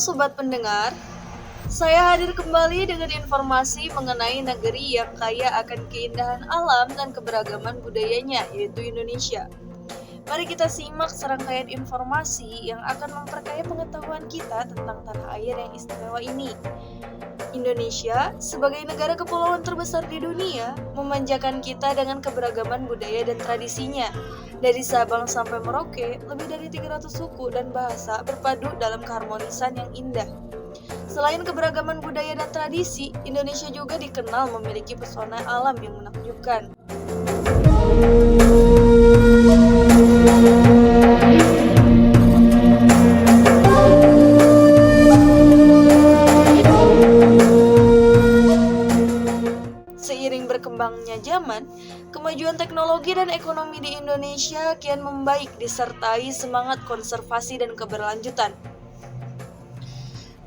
sobat pendengar, saya hadir kembali dengan informasi mengenai negeri yang kaya akan keindahan alam dan keberagaman budayanya, yaitu Indonesia. Mari kita simak serangkaian informasi yang akan memperkaya pengetahuan kita tentang tanah air yang istimewa ini. Indonesia, sebagai negara kepulauan terbesar di dunia, memanjakan kita dengan keberagaman budaya dan tradisinya. Dari Sabang sampai Merauke, lebih dari 300 suku dan bahasa berpadu dalam keharmonisan yang indah. Selain keberagaman budaya dan tradisi, Indonesia juga dikenal memiliki pesona alam yang menakjubkan. Seiring berkembangnya zaman, kemajuan teknologi dan ekonomi di Indonesia kian membaik disertai semangat konservasi dan keberlanjutan.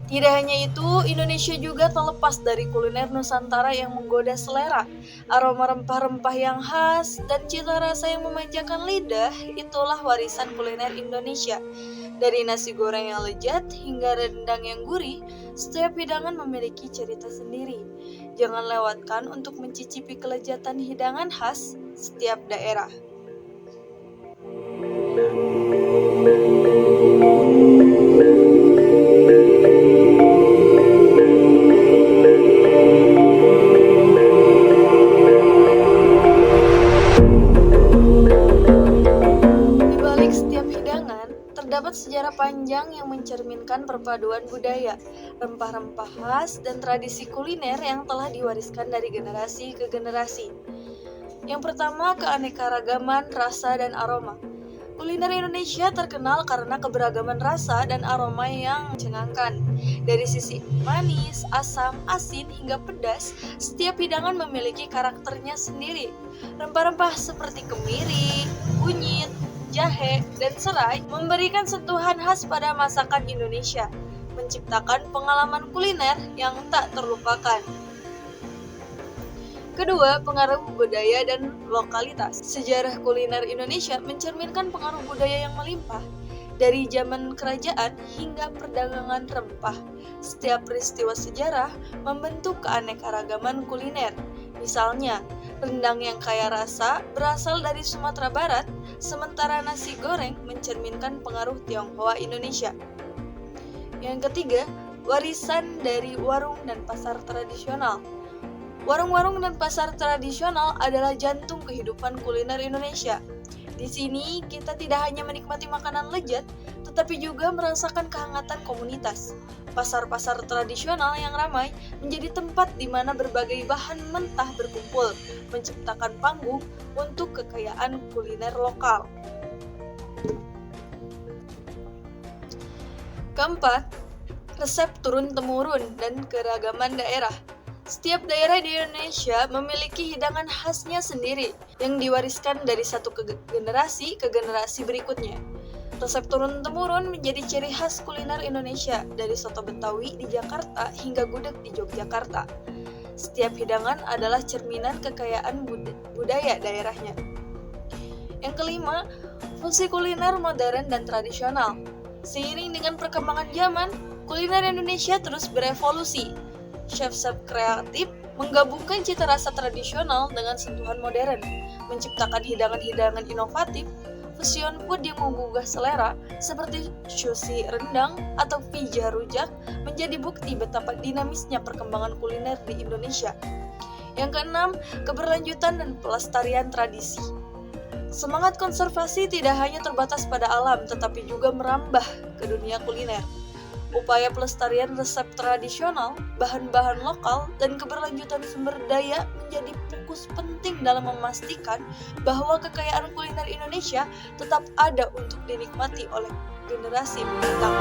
Tidak hanya itu, Indonesia juga tak lepas dari kuliner Nusantara yang menggoda selera. Aroma rempah-rempah yang khas dan cita rasa yang memanjakan lidah, itulah warisan kuliner Indonesia. Dari nasi goreng yang lezat hingga rendang yang gurih, setiap hidangan memiliki cerita sendiri. Jangan lewatkan untuk mencicipi kelezatan hidangan khas setiap daerah. Terdapat sejarah panjang yang mencerminkan perpaduan budaya, rempah-rempah khas, dan tradisi kuliner yang telah diwariskan dari generasi ke generasi. Yang pertama, keanekaragaman rasa dan aroma. Kuliner Indonesia terkenal karena keberagaman rasa dan aroma yang mencengangkan. Dari sisi manis, asam, asin, hingga pedas, setiap hidangan memiliki karakternya sendiri. Rempah-rempah seperti kemiri, kunyit, jahe, dan serai memberikan sentuhan khas pada masakan Indonesia, menciptakan pengalaman kuliner yang tak terlupakan. Kedua, pengaruh budaya dan lokalitas. Sejarah kuliner Indonesia mencerminkan pengaruh budaya yang melimpah, dari zaman kerajaan hingga perdagangan rempah. Setiap peristiwa sejarah membentuk keanekaragaman kuliner. Misalnya, rendang yang kaya rasa berasal dari Sumatera Barat, sementara nasi goreng mencerminkan pengaruh Tionghoa Indonesia. Yang ketiga, warisan dari warung dan pasar tradisional. Warung-warung dan pasar tradisional adalah jantung kehidupan kuliner Indonesia. Di sini kita tidak hanya menikmati makanan lezat, tetapi juga merasakan kehangatan komunitas. Pasar-pasar tradisional yang ramai menjadi tempat di mana berbagai bahan mentah berkumpul, menciptakan panggung untuk kekayaan kuliner lokal. Keempat, resep turun-temurun dan keragaman daerah. Setiap daerah di Indonesia memiliki hidangan khasnya sendiri yang diwariskan dari satu generasi ke generasi berikutnya. Resep turun-temurun menjadi ciri khas kuliner Indonesia, dari soto Betawi di Jakarta hingga gudeg di Yogyakarta. Setiap hidangan adalah cerminan kekayaan budaya daerahnya. Yang kelima, fungsi kuliner modern dan tradisional. Seiring dengan perkembangan zaman, kuliner Indonesia terus berevolusi. Chef-chef kreatif menggabungkan cita rasa tradisional dengan sentuhan modern, menciptakan hidangan-hidangan inovatif. Fusion food yang menggugah selera seperti sushi rendang atau pizza rujak menjadi bukti betapa dinamisnya perkembangan kuliner di Indonesia. Yang keenam, keberlanjutan dan pelestarian tradisi. Semangat konservasi tidak hanya terbatas pada alam, tetapi juga merambah ke dunia kuliner. Upaya pelestarian resep tradisional, bahan-bahan lokal, dan keberlanjutan sumber daya menjadi fokus penting dalam memastikan bahwa kekayaan kuliner Indonesia tetap ada untuk dinikmati oleh generasi mendatang.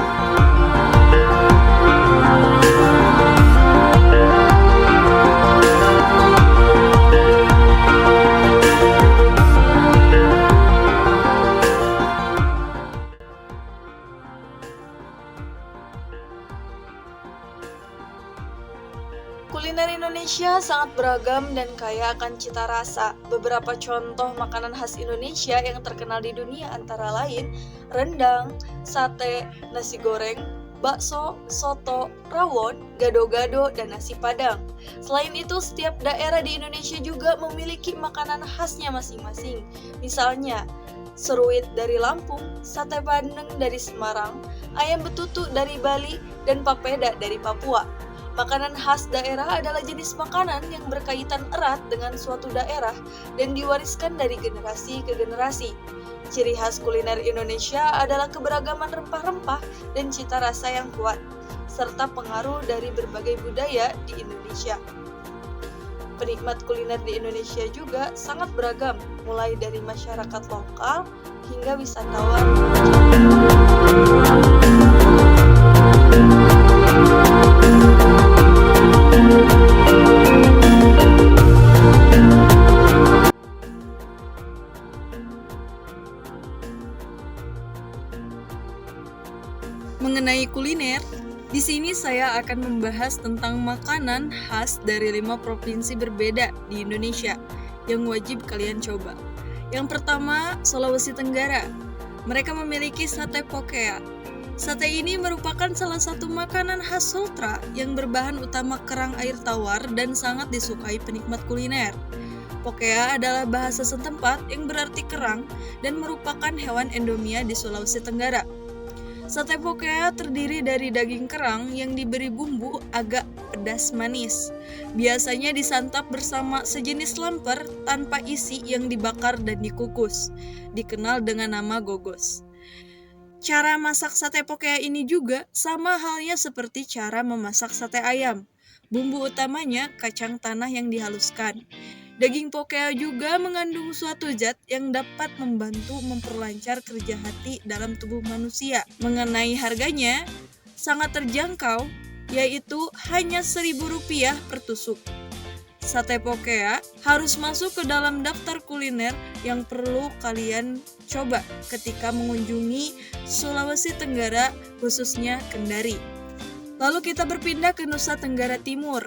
Kuliner Indonesia sangat beragam dan kaya akan cita rasa. Beberapa contoh makanan khas Indonesia yang terkenal di dunia antara lain rendang, sate, nasi goreng, bakso, soto, rawon, gado-gado, dan nasi padang. Selain itu, setiap daerah di Indonesia juga memiliki makanan khasnya masing-masing. Misalnya, seruit dari Lampung, sate bandeng dari Semarang, ayam betutu dari Bali, dan papeda dari Papua. Makanan khas daerah adalah jenis makanan yang berkaitan erat dengan suatu daerah dan diwariskan dari generasi ke generasi. Ciri khas kuliner Indonesia adalah keberagaman rempah-rempah dan cita rasa yang kuat, serta pengaruh dari berbagai budaya di Indonesia. Penikmat kuliner di Indonesia juga sangat beragam, mulai dari masyarakat lokal hingga wisatawan. Mengenai kuliner, di sini saya akan membahas tentang makanan khas dari 5 provinsi berbeda di Indonesia yang wajib kalian coba. Yang pertama, Sulawesi Tenggara. Mereka memiliki sate pokea. Sate ini merupakan salah satu makanan khas Sultra yang berbahan utama kerang air tawar dan sangat disukai penikmat kuliner. Pokea adalah bahasa setempat yang berarti kerang dan merupakan hewan endemia di Sulawesi Tenggara. Sate pokea terdiri dari daging kerang yang diberi bumbu agak pedas manis. Biasanya disantap bersama sejenis lemper tanpa isi yang dibakar dan dikukus, dikenal dengan nama gogos. Cara masak sate pokea ini juga sama halnya seperti cara memasak sate ayam. Bumbu utamanya kacang tanah yang dihaluskan. Daging pokea juga mengandung suatu zat yang dapat membantu memperlancar kerja hati dalam tubuh manusia. Mengenai harganya, sangat terjangkau, yaitu hanya Rp1.000 per tusuk. Sate pokea harus masuk ke dalam daftar kuliner yang perlu kalian coba ketika mengunjungi Sulawesi Tenggara, khususnya Kendari. Lalu kita berpindah ke Nusa Tenggara Timur.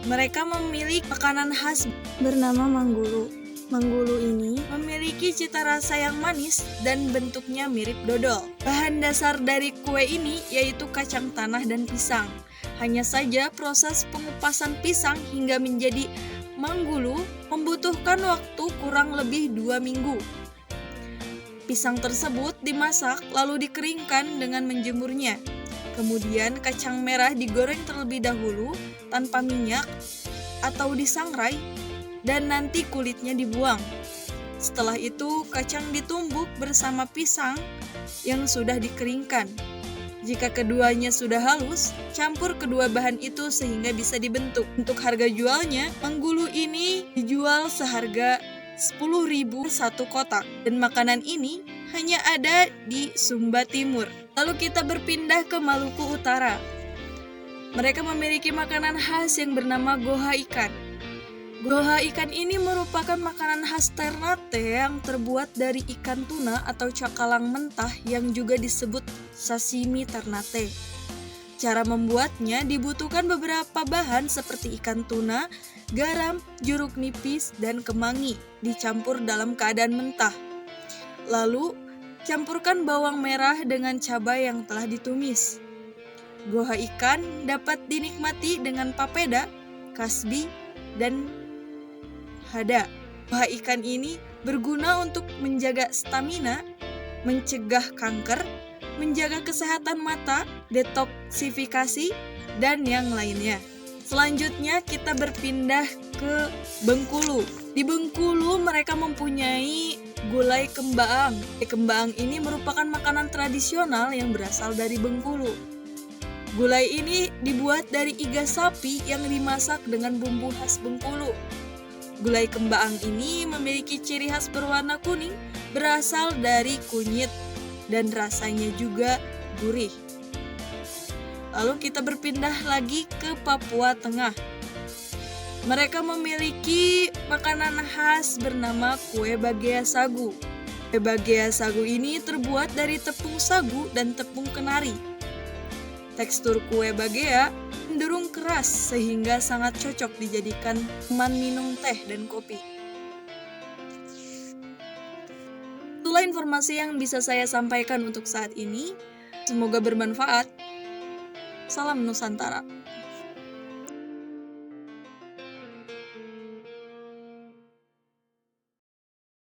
Mereka memiliki makanan khas bernama manggulu. Manggulu ini memiliki cita rasa yang manis dan bentuknya mirip dodol. Bahan dasar dari kue ini yaitu kacang tanah dan pisang. Hanya saja proses pengupasan pisang hingga menjadi manggulu membutuhkan waktu kurang lebih 2 minggu. Pisang tersebut dimasak lalu dikeringkan dengan menjemurnya. Kemudian kacang merah digoreng terlebih dahulu tanpa minyak atau disangrai dan nanti kulitnya dibuang. Setelah itu kacang ditumbuk bersama pisang yang sudah dikeringkan. Jika keduanya sudah halus, campur kedua bahan itu sehingga bisa dibentuk. Untuk harga jualnya, manggulu ini dijual seharga Rp10.000 satu kotak dan makanan ini hanya ada di Sumba Timur. Lalu kita berpindah ke Maluku Utara. Mereka memiliki makanan khas yang bernama goha ikan. Goha ikan ini merupakan makanan khas Ternate yang terbuat dari ikan tuna atau cakalang mentah yang juga disebut sashimi Ternate. Cara membuatnya dibutuhkan beberapa bahan seperti ikan tuna, garam, jeruk nipis, dan kemangi dicampur dalam keadaan mentah. Lalu, campurkan bawang merah dengan cabai yang telah ditumis. Goha ikan dapat dinikmati dengan papeda, kasbi, dan hada. Goha ikan ini berguna untuk menjaga stamina, mencegah kanker, menjaga kesehatan mata, detoksifikasi, dan yang lainnya. Selanjutnya kita berpindah ke Bengkulu. Di Bengkulu mereka mempunyai gulai kembaang. Kembaang ini merupakan makanan tradisional yang berasal dari Bengkulu. Gulai ini dibuat dari iga sapi yang dimasak dengan bumbu khas Bengkulu. Gulai kembaang ini memiliki ciri khas berwarna kuning, berasal dari kunyit, dan rasanya juga gurih. Lalu kita berpindah lagi ke Papua Tengah. Mereka memiliki makanan khas bernama kue bagea sagu. Kue bagea sagu ini terbuat dari tepung sagu dan tepung kenari. Tekstur kue bagea cenderung keras sehingga sangat cocok dijadikan teman minum teh dan kopi. Itulah informasi yang bisa saya sampaikan untuk saat ini. Semoga bermanfaat. Salam Nusantara.